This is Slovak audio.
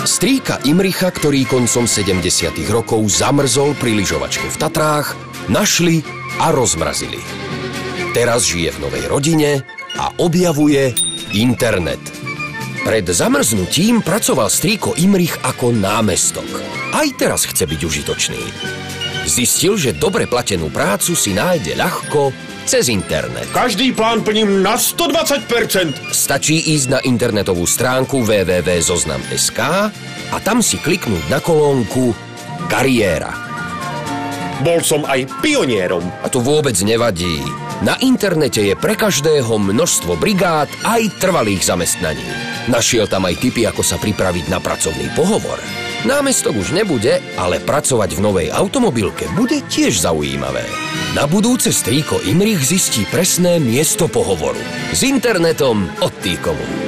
Strýka Imricha, ktorý koncom 70. rokov zamrzol pri lyžovačke v Tatrách, našli a rozmrazili. Teraz žije v novej rodine a objavuje internet. Pred zamrznutím pracoval strýko Imrich ako námestok. Aj teraz chce byť užitočný. Zistil, že dobre platenú prácu si nájde ľahko cez internet. Každý plán plním na 120%. Stačí ísť na internetovú stránku www.zoznam.sk a tam si kliknúť na kolónku Kariéra. Bol som aj pionierom. A to vôbec nevadí. Na internete je pre každého množstvo brigád aj trvalých zamestnaní. Našiel tam aj tipy, ako sa pripraviť na pracovný pohovor. Námestok už nebude, ale pracovať v novej automobilke bude tiež zaujímavé. Na budúce strýko Imrich zistí presné miesto pohovoru. S internetom od týkomu.